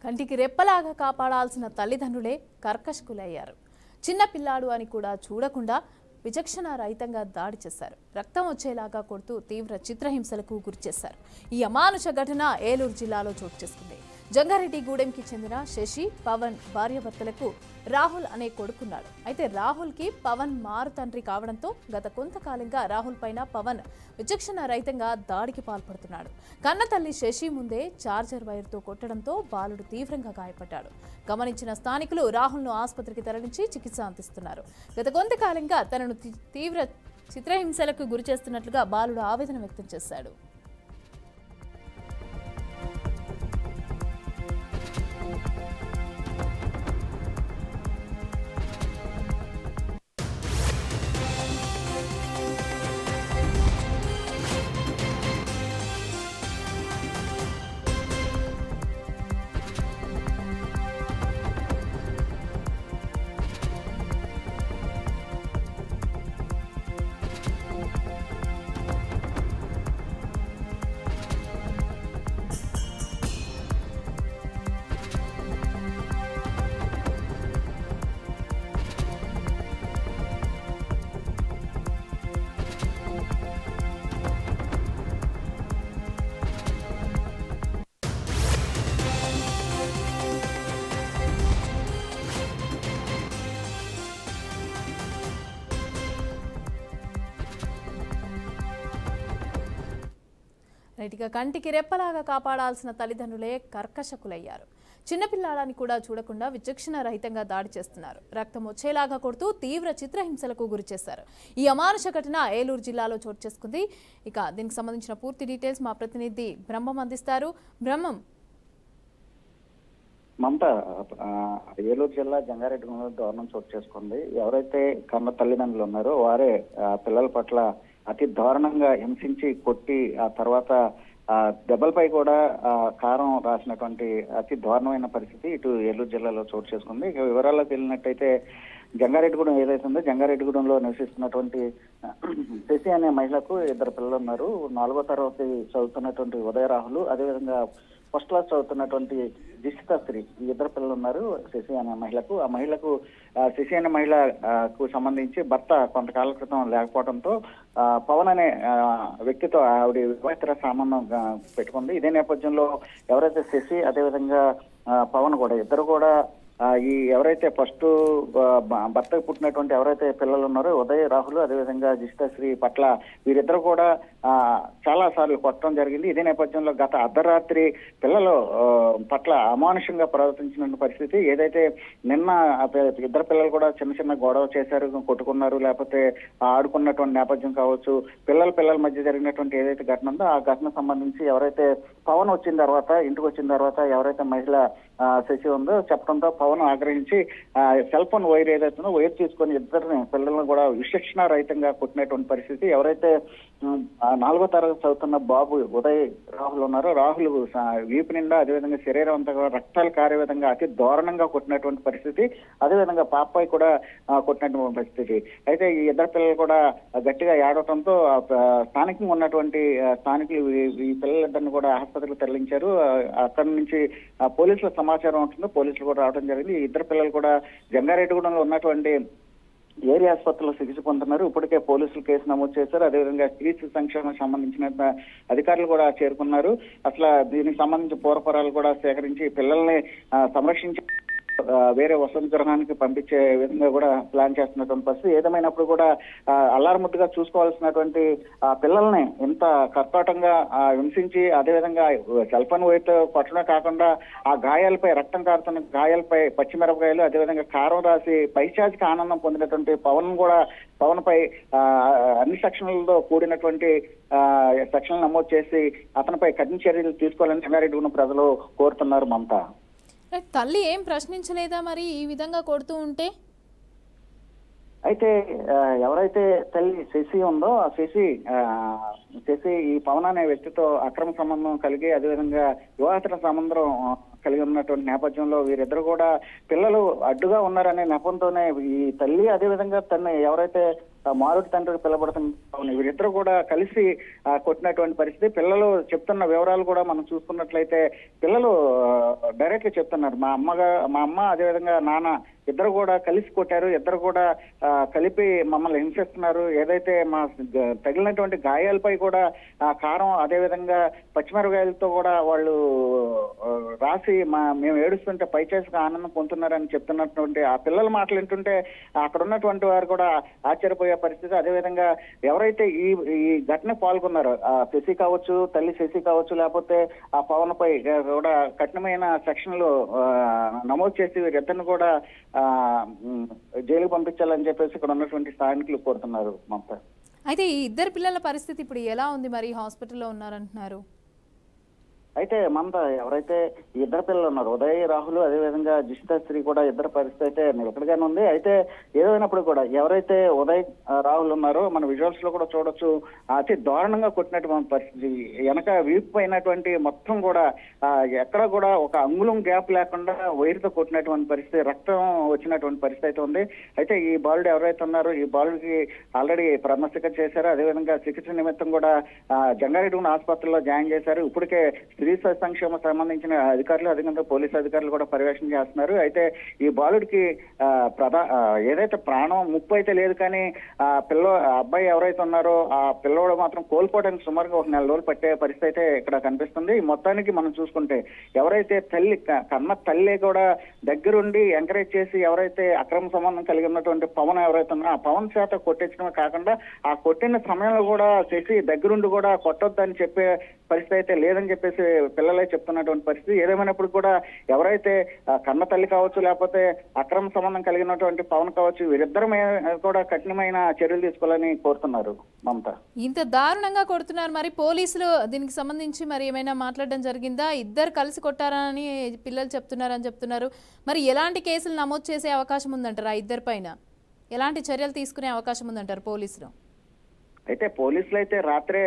కంటికి రెప్పలాగా కాపాడాల్సిన తల్లిదండ్రులే కర్కశకులయ్యారు. చిన్న పిల్లాడు అని కూడా చూడకుండా విచక్షణ రహితంగా దాడి చేశారు. రక్తం వచ్చేలాగా కొడుతూ తీవ్ర చిత్రహింసలకు గురిచేశారు. ఈ అమానుష ఘటన ఏలూరు జిల్లాలో చోటు చేసుకుంది. జంగారెడ్డిగూడెంకి చెందిన శశి, పవన్ భార్యాభర్తలకు రాహుల్ అనే కొడుకున్నాడు. అయితే రాహుల్కి పవన్ మారు తండ్రి కావడంతో గత కొంతకాలంగా రాహుల్ పైన పవన్ విచక్షణ రహితంగా దాడికి పాల్పడుతున్నాడు. కన్న తల్లి శశి ముందే చార్జర్ వైర్తో కొట్టడంతో బాలుడు తీవ్రంగా గాయపడ్డాడు. గమనించిన స్థానికులు రాహుల్ను ఆసుపత్రికి తరలించి చికిత్స అందిస్తున్నారు. గత కొంతకాలంగా తనను తీవ్ర చిత్రహింసలకు గురి చేస్తున్నట్లుగా బాలుడు ఆవేదన వ్యక్తం చేశాడు. రైట్గా కంటికి రెప్పలాగా కాపాడాల్సిన తల్లిదండ్రులే కర్కశకులయ్యారు. చిన్నపిల్లాడని కూడా చూడకుండా విచక్షణ రహితంగా దాడి చేస్తున్నారు. రక్తం వచ్చేలాగా కొడుతూ తీవ్ర చిత్రహింసలకు గురిచేశారు. ఈ అమానుష ఘటన ఏలూరు జిల్లాలో చోటు చేసుకుంది. ఇక దీనికి సంబంధించిన పూర్తి డీటెయిల్స్ మా ప్రతినిధి బ్రహ్మం అందిస్తారు. బ్రహ్మం, మమతా, ఏలూరు జిల్లా జంగారెడ్డిగూడెంలో దారుణం చోటు చేసుకుంది. ఎవరైతే కన్న తల్లిదండ్రులు ఉన్నారో వారే పిల్లల పట్ల అతి దారుణంగా హింసించి కొట్టి ఆ తర్వాత దెబ్బలపై కూడా కారం రాసినటువంటి అతి దారుణమైన పరిస్థితి ఇటు ఏలూరు జిల్లాలో చోటు చేసుకుంది. ఇక వివరాల్లోకి వెళ్ళినట్టయితే జంగారెడ్డిగూడెం ఏదైతే ఉందో జంగారెడ్డిగూడెంలో నివసిస్తున్నటువంటి శశి అనే మహిళకు ఇద్దరు పిల్లలు ఉన్నారు. 4వ తరగతి చదువుతున్నటువంటి ఉదయ రాహుల్, అదేవిధంగా ఫస్ట్ క్లాస్ చదువుతున్నటువంటి జిషిత శ్రీ, ఈ ఇద్దరు పిల్లలు ఉన్నారు శశి అనే మహిళకు. ఆ మహిళకు శశి అనే మహిళకు సంబంధించి భర్త కొంతకాల క్రితం లేకపోవడంతో పవన్ అనే వ్యక్తితో ఆవిడ వివాహితర సంబంధం పెట్టుకుంది. ఇదే నేపథ్యంలో ఎవరైతే శశి అదేవిధంగా పవన్ కూడా ఇద్దరు కూడా ఈ ఎవరైతే ఫస్ట్ భర్తకు పుట్టినటువంటి ఎవరైతే పిల్లలు ఉన్నారో ఉదయ్ రాహుల్ అదేవిధంగా జిష్టాశ్రీ పట్ల వీరిద్దరు కూడా చాలా సార్లు కొట్టడం జరిగింది. ఇదే నేపథ్యంలో గత అర్ధరాత్రి పిల్లలు పట్ల అమానుషంగా ప్రవర్తించిన పరిస్థితి. ఏదైతే నిన్న ఇద్దరు పిల్లలు కూడా చిన్న చిన్న గొడవ చేశారు, కొట్టుకున్నారు, లేకపోతే ఆడుకున్నటువంటి నేపథ్యం కావచ్చు, పిల్లల మధ్య జరిగినటువంటి ఏదైతే ఘటన ఉందో ఆ ఘటన సంబంధించి ఎవరైతే పవన్ వచ్చిన తర్వాత ఇంటికి వచ్చిన తర్వాత ఎవరైతే మహిళ శశి ఉందో చెప్పడంతో పవన్ ఆగ్రహించి సెల్ ఫోన్ వైర్ ఏదైతుందో వైర్ తీసుకొని ఇద్దరిని పిల్లలను కూడా విచక్షణ రహితంగా కొట్టినటువంటి పరిస్థితి. ఎవరైతే 4వ తరగతి చదువుతున్న బాబు ఉదయ్ రాహుల్ ఉన్నారో రాహుల్ వీపు నిండా అదేవిధంగా శరీరం అంతా కూడా రక్తాలు కారే విధంగా అతి దారుణంగా కొట్టినటువంటి పరిస్థితి. అదేవిధంగా పాపాయి కూడా కొట్టినటువంటి పరిస్థితి. అయితే ఈ ఇద్దరు పిల్లలు కూడా గట్టిగా ఏడవడంతో స్థానికంగా ఉన్నటువంటి స్థానికులు ఈ పిల్లలిద్దరిని కూడా ఆసుపత్రికి తరలించారు. అక్కడి నుంచి పోలీసుల సమాచారం ఉంటుంది, పోలీసులు కూడా రావడం జరిగింది. ఈ ఇద్దరు పిల్లలు కూడా జంగారెడ్డిగూడెంలో ఉన్నటువంటి ఏరియా ఆసుపత్రిలో చికిత్స పొందుతున్నారు. ఇప్పటికే పోలీసులు కేసు నమోదు చేశారు. అదేవిధంగా శిశు సంక్షేమం సంబంధించిన అధికారులు కూడా చేరుకున్నారు. అసలు దీనికి సంబంధించి పూర్వపరాలు కూడా సేకరించి పిల్లల్ని సంరక్షించి వేరే వసతి గృహానికి పంపించే విధంగా కూడా ప్లాన్ చేస్తున్నటువంటి పరిస్థితి. ఏదేమైనప్పుడు కూడా అల్లారుముద్దుగా చూసుకోవాల్సినటువంటి పిల్లల్ని ఇంత కర్కాటంగా హింసించి అదేవిధంగా సెల్ ఫోన్ వైట్ కొట్టడం కాకుండా ఆ గాయాలపై రక్తం కారుతున్న గాయాలపై పచ్చిమిరపకాయలు అదేవిధంగా కారం రాసి పైశాచిక ఆనందం పొందినటువంటి పవన్ పై అన్ని సెక్షన్లతో కూడినటువంటి సెక్షన్లు నమోదు చేసి అతనిపై కఠిన చర్యలు తీసుకోవాలని జంగారెడ్డిగూడెం ప్రజలు కోరుతున్నారు. మమతా, తల్లి ఏం ప్రశ్నించలేదా మరి ఈ విధంగా కొడుతూ ఉంటే? అయితే ఎవరైతే తల్లి శశి ఉందో ఆ శశి ఈ పవన్ అనే వ్యక్తితో అక్రమ సంబంధం కలిగి అదేవిధంగా వివాహిత సంబంధం కలిగి ఉన్నటువంటి నేపథ్యంలో వీరిద్దరు కూడా పిల్లలు అడ్డుగా ఉన్నారనే నెపంతోనే ఈ తల్లి అదేవిధంగా తన ఎవరైతే మారుతి తండ్రికి పిల్లబడుతున్న వీరిద్దరు కూడా కలిసి కొట్టినటువంటి పరిస్థితి. పిల్లలు చెప్తున్న వివరాలు కూడా మనం చూసుకున్నట్లయితే పిల్లలు డైరెక్ట్ గా చెప్తున్నారు, మా అమ్మ అదేవిధంగా నాన్న ఇద్దరు కూడా కలిసి కొట్టారు, ఇద్దరు కూడా కలిపి మమ్మల్ని హింసిస్తున్నారు. ఏదైతే మా తగిలినటువంటి గాయాలపై కూడా కారం అదేవిధంగా పచ్చిమిరపకాయలతో కూడా వాళ్ళు రాసి మేము ఏడుస్తుంటే పైచేసుకు ఆనందం పొందుతున్నారని చెప్తున్నటువంటి ఆ పిల్లల మాటలు వింటుంటే అక్కడ ఉన్నటువంటి వారు కూడా ఆశ్చర్యపోయే పరిస్థితి. అదేవిధంగా ఎవరైతే ఈ ఘటన పాల్గొన్నారో శశి కావచ్చు, తల్లి శశి కావచ్చు, లేకపోతే ఆ పవన్ పై కూడా కఠినమైన సెక్షన్లు నమోదు చేసి వీరిద్దరిని కూడా జైలుకు పంపించాలని చెప్పేసి ఇక్కడ ఉన్నటువంటి స్థానికులు కోరుతున్నారు. మమత, అయితే ఈ ఇద్దరు పిల్లల పరిస్థితి ఇప్పుడు ఎలా ఉంది? మరి హాస్పిటల్లో ఉన్నారంటున్నారు. అయితే మమత, ఎవరైతే ఇద్దరు పిల్లలు ఉన్నారు ఉదయ్ రాహుల్ అదేవిధంగా జిషితా శ్రీ కూడా ఇద్దరు పరిస్థితి అయితే నిలకడగానే ఉంది. అయితే ఏదైనప్పుడు కూడా ఎవరైతే ఉదయ్ రాహుల్ ఉన్నారో మన విజువల్స్ లో కూడా చూడొచ్చు, అతి దారుణంగా కొట్టినటువంటి పరిస్థితి. వెనక వీపు పోయినటువంటి మొత్తం కూడా ఎక్కడ కూడా ఒక అంగుళం గ్యాప్ లేకుండా వైరుతో కొట్టినటువంటి పరిస్థితి, రక్తం వచ్చినటువంటి పరిస్థితి అయితే ఉంది. అయితే ఈ బాలుడు ఎవరైతే ఉన్నారో ఈ బాలుడికి ఆల్రెడీ ప్రథమ చేశారు, అదేవిధంగా చికిత్స నిమిత్తం కూడా జంగారెడ్డి ఆసుపత్రిలో జాయిన్ చేశారు. ఇప్పటికే స్త్రీ సంక్షేమ సంబంధించిన అధికారులు అదేవిధంగా పోలీసు అధికారులు కూడా పర్యవేక్షణ చేస్తున్నారు. అయితే ఈ బాలుడికి ఏదైతే ప్రాణం ముప్పు అయితే లేదు, కానీ అబ్బాయి ఎవరైతే ఉన్నారో ఆ పిల్లోడు మాత్రం కోల్పోవడానికి సుమారుగా 1 నెల రోజులు పట్టే పరిస్థితి అయితే ఇక్కడ కనిపిస్తుంది. మొత్తానికి మనం చూసుకుంటే ఎవరైతే కన్న తల్లి కూడా దగ్గరుండి ఎంకరేజ్ చేసి ఎవరైతే అక్రమ సంబంధం కలిగి ఉన్నటువంటి పవన్ ఎవరైతే ఉన్నారో ఆ పవన్ చేత కొట్టించడమే కాకుండా ఆ కొట్టిన సమయంలో కూడా చేసి దగ్గరుండి కూడా కొట్టొద్దని చెప్పే పరిస్థితి అయితే లేదని చెప్పేసి పిల్లలే చెప్తున్నటువంటి పరిస్థితి. ఏదేమైనప్పుడు కూడా ఎవరైతే కన్న తల్లి కావచ్చు, లేకపోతే అక్రమ సంబంధం కలిగినటువంటి పవన్ కావచ్చు, వీరిద్దరు కూడా కఠినమైన చర్యలు తీసుకోవాలని కోరుతున్నారు. మమత, ఇంత దారుణంగా కొడుతున్నారు, మరి పోలీసులు దీనికి సంబంధించి మరి ఏమైనా మాట్లాడడం జరిగిందా? ఇద్దరు కలిసి కొట్టారని పిల్లలు చెప్తున్నారు. మరి ఎలాంటి కేసులు నమోదు చేసే అవకాశం ఉందంటారు? ఆ ఇద్దరి పైన ఎలాంటి చర్యలు తీసుకునే అవకాశం ఉందంటారు పోలీసులు? అయితే పోలీసులు అయితే రాత్రే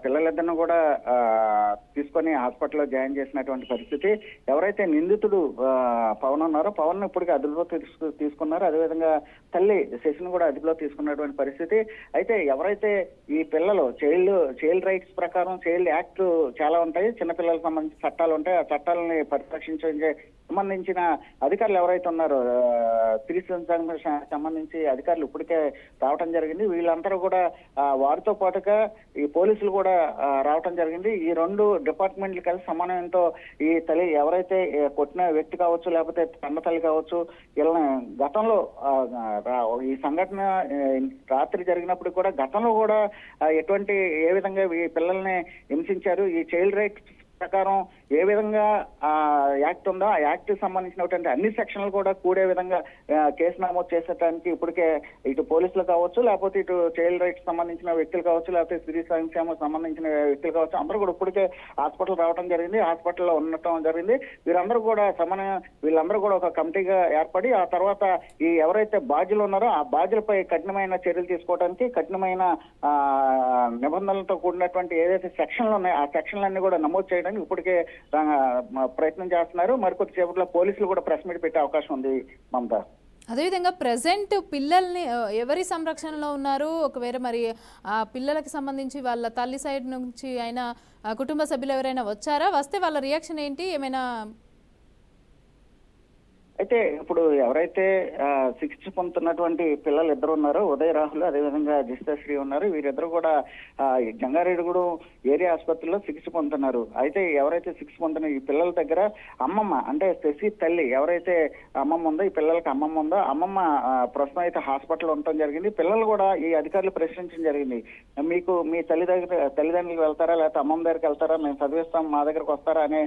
పిల్లలిద్దరిని కూడా తీసుకొని హాస్పిటల్లో జాయిన్ చేసినటువంటి పరిస్థితి. ఎవరైతే నిందితుడు పవన్ ఉన్నారో పవన్ ఇప్పటికీ అదుపులో తీసుకున్నారు, అదేవిధంగా తల్లి శశిని కూడా అదుపులో తీసుకున్నటువంటి పరిస్థితి. అయితే ఎవరైతే ఈ పిల్లలు చైల్డ్ రైట్స్ ప్రకారం చైల్డ్ యాక్ట్ చాలా ఉంటాయి, చిన్నపిల్లలకు సంబంధించిన చట్టాలు ఉంటాయి. ఆ చట్టాలని పరిరక్షించే సంబంధించిన అధికారులు ఎవరైతే ఉన్నారో స్త్రీ సంబంధించి అధికారులు ఇప్పటికే రావటం జరిగింది. వీళ్ళందరూ కూడా వారితో పాటుగా ఈ పోలీసులు కూడా రావటం జరిగింది. ఈ 2 డిపార్ట్మెంట్లు కలిసి సమన్వయంతో ఈ తల్లి ఎవరైతే కొట్టిన వ్యక్తి కావచ్చు, లేకపోతే కన్న తల్లి కావచ్చు, వీళ్ళని గతంలో ఈ సంఘటన రాత్రి జరిగినప్పుడు కూడా గతంలో కూడా ఏ విధంగా ఈ పిల్లల్ని హింసించారు, ఈ చైల్డ్ రైట్స్ ప్రకారం ఏ విధంగా యాక్ట్ ఉందో ఆ యాక్ట్ సంబంధించినటువంటి అన్ని సెక్షన్లు కూడా కూడే విధంగా కేసు నమోదు చేసేటానికి ఇప్పటికే ఇటు పోలీసులు కావచ్చు, లేకపోతే ఇటు చైల్డ్ రైట్స్ సంబంధించిన వ్యక్తులు కావచ్చు, లేకపోతే స్త్రీ సంక్షేమం సంబంధించిన వ్యక్తులు కావచ్చు, అందరూ కూడా ఇప్పటికే హాస్పిటల్ రావడం జరిగింది, హాస్పిటల్లో ఉండటం జరిగింది. వీళ్ళందరూ కూడా ఒక కమిటీగా ఏర్పడి ఆ తర్వాత ఈ ఎవరైతే బాధ్యులు ఉన్నారో ఆ బాధ్యులపై కఠినమైన చర్యలు తీసుకోవడానికి కఠినమైన నిబంధనలతో కూడినటువంటి ఏదైతే సెక్షన్లు ఉన్నాయో ఆ సెక్షన్లన్నీ కూడా నమోదు చేయడానికి ఇప్పటికే ప్రయత్నం చేస్తున్నారు. మరికొద్ది సేపట్లో పోలీసులు కూడా ప్రెస్ మీట్ పెట్టే అవకాశం ఉంది. మమత, అదేవిధంగా ప్రజెంట్ పిల్లల్ని ఎవరి సంరక్షణలో ఉన్నారు? ఒకవేళ మరి ఆ పిల్లలకి సంబంధించి వాళ్ళ తల్లి సైడ్ నుంచి అయినా కుటుంబ సభ్యులు ఎవరైనా వచ్చారా? వస్తే వాళ్ళ రియాక్షన్ ఏంటి? ఏమైనా అయితే ఇప్పుడు ఎవరైతే శిక్ష పొందుతున్నటువంటి పిల్లలు ఇద్దరు ఉన్నారో ఉదయ్ రాహుల్ అదేవిధంగా జిషితా శ్రీ ఉన్నారు, వీరిద్దరు కూడా జంగారెడ్డిగూడెం ఏరియా ఆసుపత్రిలో చికిత్స పొందుతున్నారు. అయితే ఎవరైతే చికిత్స పొందుతున్న ఈ పిల్లల దగ్గర అమ్మమ్మ అంటే శశి తల్లి ఎవరైతే అమ్మమ్మ ఉందో, ఈ పిల్లలకి అమ్మమ్మ ఉందో అమ్మమ్మ ప్రస్తుతం అయితే హాస్పిటల్ ఉండటం జరిగింది. పిల్లలు కూడా ఈ అధికారులు ప్రశ్నించడం జరిగింది, మీకు మీ తల్లిదండ్రులకు వెళ్తారా లేకపోతే అమ్మమ్మ దగ్గరికి వెళ్తారా, మేము చదివిస్తాం మా దగ్గరకు వస్తారా అని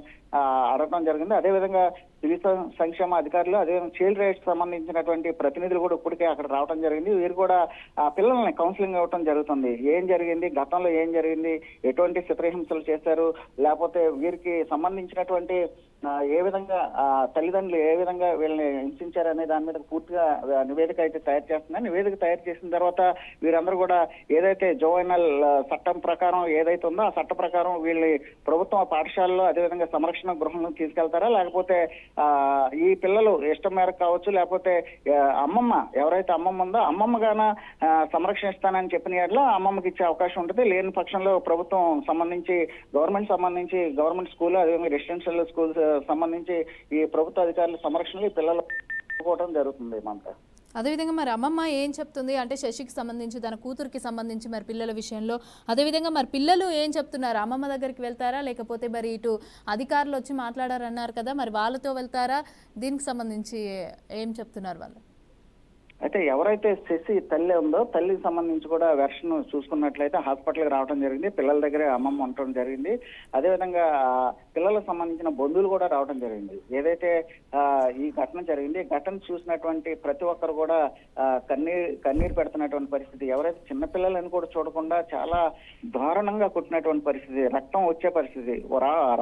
అడగడం జరిగింది. అదేవిధంగా స్త్రీ సంక్షేమ అధికారులు అదేవిధంగా చైల్డ్ రైట్స్ సంబంధించినటువంటి ప్రతినిధులు కూడా ఇప్పటికే అక్కడ రావడం జరిగింది. వీరు కూడా ఆ పిల్లల్ని కౌన్సిలింగ్ ఇవ్వడం జరుగుతుంది. ఏం జరిగింది, గతంలో ఏం జరిగింది, ఎటువంటి చిత్రహింసలు చేశారు, లేకపోతే వీరికి సంబంధించినటువంటి ఏ విధంగా తల్లిదండ్రులు ఏ విధంగా వీళ్ళని హింసించారనే దాని మీద పూర్తిగా నివేదిక అయితే తయారు చేస్తున్నారు. నివేదిక తయారు చేసిన తర్వాత వీరందరూ కూడా ఏదైతే జువైనల్ చట్టం ప్రకారం ఏదైతే ఉందో ఆ చట్ట ప్రకారం వీళ్ళని ప్రభుత్వ పాఠశాలలో అదేవిధంగా సంరక్షణ గృహంలో తీసుకెళ్తారా, లేకపోతే ఈ పిల్లలు ఇష్టం మేరకు కావచ్చు, లేకపోతే అమ్మమ్మ ఎవరైతే అమ్మమ్మ ఉందో అమ్మమ్మగాన సంరక్షణ ఇస్తానని చెప్పిన ఏడలో అమ్మమ్మకి ఇచ్చే అవకాశం ఉంటుంది. లేని పక్షంలో ప్రభుత్వం గవర్నమెంట్ స్కూల్ అదేవిధంగా రెసిడెన్షియల్ స్కూల్స్ సంబంధించి ఈ ప్రభుత్వ అధికారుల సంరక్షణలో ఈ పిల్లలు పోవడం జరుగుతుంది. మనకు అదేవిధంగా మరి అమ్మమ్మ ఏం చెప్తుంది అంటే శశికి సంబంధించి తన కూతురికి సంబంధించి మరి పిల్లల విషయంలో, అదేవిధంగా మరి పిల్లలు ఏం చెప్తున్నారు? అమ్మమ్మ దగ్గరికి వెళ్తారా లేకపోతే మరి ఇటు అధికారులు వచ్చి మాట్లాడారన్నారు కదా, మరి వాళ్ళతో వెళ్తారా? దీనికి సంబంధించి ఏం చెప్తున్నారు వాళ్ళు? అయితే ఎవరైతే శశి తల్లి ఉందో తల్లికి సంబంధించి కూడా వెర్షన్ చూసుకున్నట్లయితే హాస్పిటల్కి రావడం జరిగింది. పిల్లల దగ్గరే అమ్మమ్మ ఉండటం జరిగింది. అదేవిధంగా పిల్లలకు సంబంధించిన బంధువులు కూడా రావడం జరిగింది. ఏదైతే ఈ ఘటన జరిగింది, ఈ ఘటన చూసినటువంటి ప్రతి ఒక్కరు కూడా కన్నీరు పెడుతున్నటువంటి పరిస్థితి. ఎవరైతే చిన్నపిల్లలని కూడా చూడకుండా చాలా దారుణంగా కొట్టినటువంటి పరిస్థితి, రక్తం వచ్చే పరిస్థితి.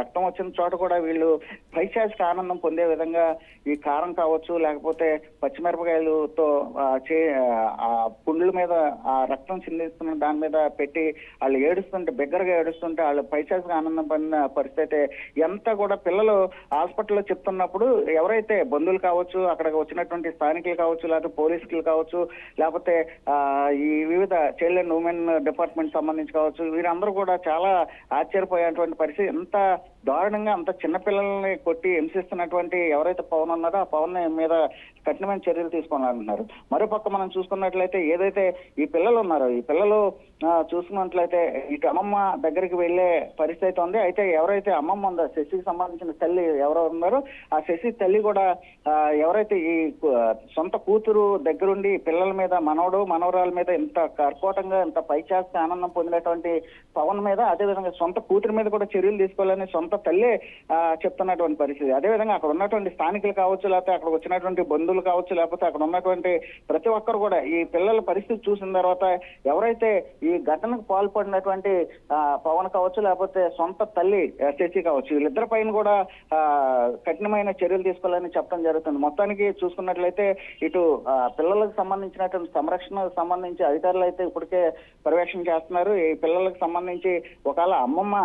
రక్తం వచ్చిన చోట కూడా వీళ్ళు పైశాచిక ఆనందం పొందే విధంగా ఈ కారం కావచ్చు, లేకపోతే పచ్చిమిరపకాయలతో పుండ్ల మీద ఆ రక్తం చిందిస్తున్న దాని మీద పెట్టి వాళ్ళు ఏడుస్తుంటే, బిగ్గరగా ఏడుస్తుంటే వాళ్ళు పైశాచిక ఆనందం పొందిన పరిస్థితి. ఎంత కూడా పిల్లలు హాస్పిటల్లో చెప్తున్నప్పుడు ఎవరైతే బంధువులు కావచ్చు, అక్కడికి వచ్చినటువంటి స్థానికులు కావచ్చు, లేకపోతే పోలీసులు కావచ్చు, లేకపోతే ఈ వివిధ చైల్డ్ అండ్ ఉమెన్ డిపార్ట్మెంట్ సంబంధించి కావచ్చు, వీరందరూ కూడా చాలా ఆశ్చర్యపోయేటువంటి పరిస్థితి. ఎంత దారుణంగా అంత చిన్నపిల్లల్ని కొట్టి హింసిస్తున్నటువంటి ఎవరైతే పవన్ ఉన్నారో ఆ పవన్ మీద కఠినమైన చర్యలు తీసుకోవాలన్నారు. మరోపక్క మనం చూసుకున్నట్లయితే ఏదైతే ఈ పిల్లలు ఉన్నారో ఈ పిల్లలు చూసుకున్నట్లయితే ఇటు అమ్మమ్మ దగ్గరికి వెళ్లే పరిస్థితి ఉంది. అయితే ఎవరైతే అమ్మమ్మ ఉందో శశికి సంబంధించిన తల్లి ఎవరో ఉన్నారో ఆ శశి తల్లి కూడా ఎవరైతే ఈ సొంత కూతురు దగ్గరుండి పిల్లల మీద మనవరాల మీద ఇంత కర్కోటంగా ఇంత పైచాస్తి ఆనందం పొందినటువంటి పవన్ మీద అదేవిధంగా సొంత కూతురు మీద కూడా చర్యలు తీసుకోవాలని సొంత తల్లే చెప్తున్నటువంటి పరిస్థితి. అదేవిధంగా అక్కడ ఉన్నటువంటి స్థానికులు కావచ్చు, లేకపోతే అక్కడ వచ్చినటువంటి బంధువులు కావచ్చు, లేకపోతే అక్కడ ఉన్నటువంటి ప్రతి ఒక్కరు కూడా ఈ పిల్లల పరిస్థితి చూసిన తర్వాత ఎవరైతే ఈ ఘటనకు పాల్పడినటువంటి పవన్ కావచ్చు, లేకపోతే సొంత తల్లి శశి కావచ్చు, వీళ్ళిద్దరి పైన కూడా కఠినమైన చర్యలు తీసుకోవాలని చెప్పడం జరుగుతుంది. మొత్తానికి చూసుకున్నట్లయితే ఇటు పిల్లలకు సంబంధించినటువంటి సంరక్షణకు సంబంధించి అధికారులు అయితే ఇప్పటికే పర్యవేక్షణ చేస్తున్నారు. ఈ పిల్లలకు సంబంధించి ఒకవేళ అమ్మమ్మ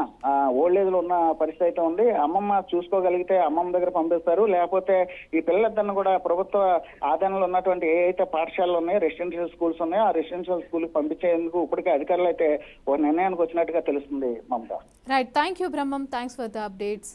ఓల్డ్ ఏజ్ లో ఉన్న పరిస్థితి అయితే ఉంది, అమ్మమ్మ చూసుకోగలిగితే అమ్మమ్మ దగ్గర పంపిస్తారు. లేకపోతే ఈ పిల్లలిద్దరిని కూడా ప్రభుత్వ ఆధీనంలో ఉన్నటువంటి ఏ అయితే పాఠశాలలు ఉన్నాయో, రెసిడెన్షియల్ స్కూల్స్ ఉన్నాయో ఆ రెసిడెన్షియల్ స్కూల్ పంపించేందుకు ఇప్పటికే అధికారులు అయితే ఒక నిర్ణయానికి వచ్చినట్టుగా తెలుస్తుంది. Mamata. Right, thank you Brahmam, thanks for the updates.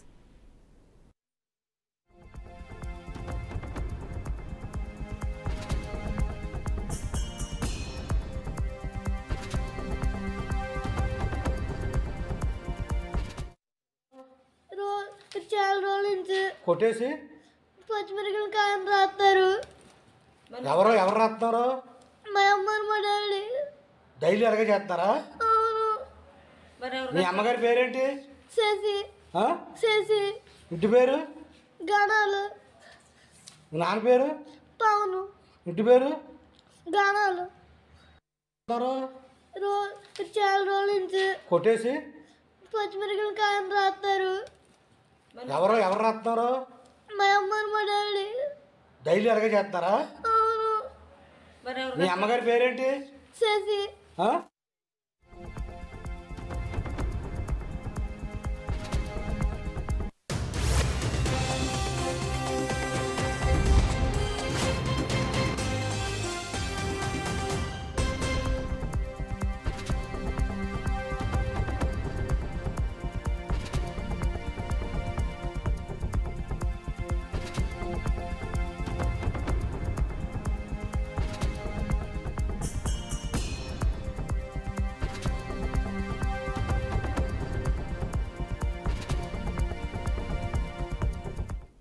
చాలా రోజుల నుంచి కొట్టేసి పచ్చిమిరపకాయలు కారం రాస్తారు. ఎవరు రాస్తున్నారు? మా అమ్మ మా డాడీ డైలీ అలాగే చేస్తారా? మీ అమ్మగారి పేరేంటి? శశి. శశి. ఇంటి పేరు? గానాలు. నాన్న పేరు? పవను. ఇంటి పేరు? గానాలు. చాలా రోజుల నుంచి కొట్టేసి పచ్చిమిరపకాయలు కారం రాస్తారు. ఎవరు రాస్తున్నారు? మా అమ్మ మా డాడీ డైలీ అలాగే చేస్తారా? మీ అమ్మగారి పేరేంటి? శశి.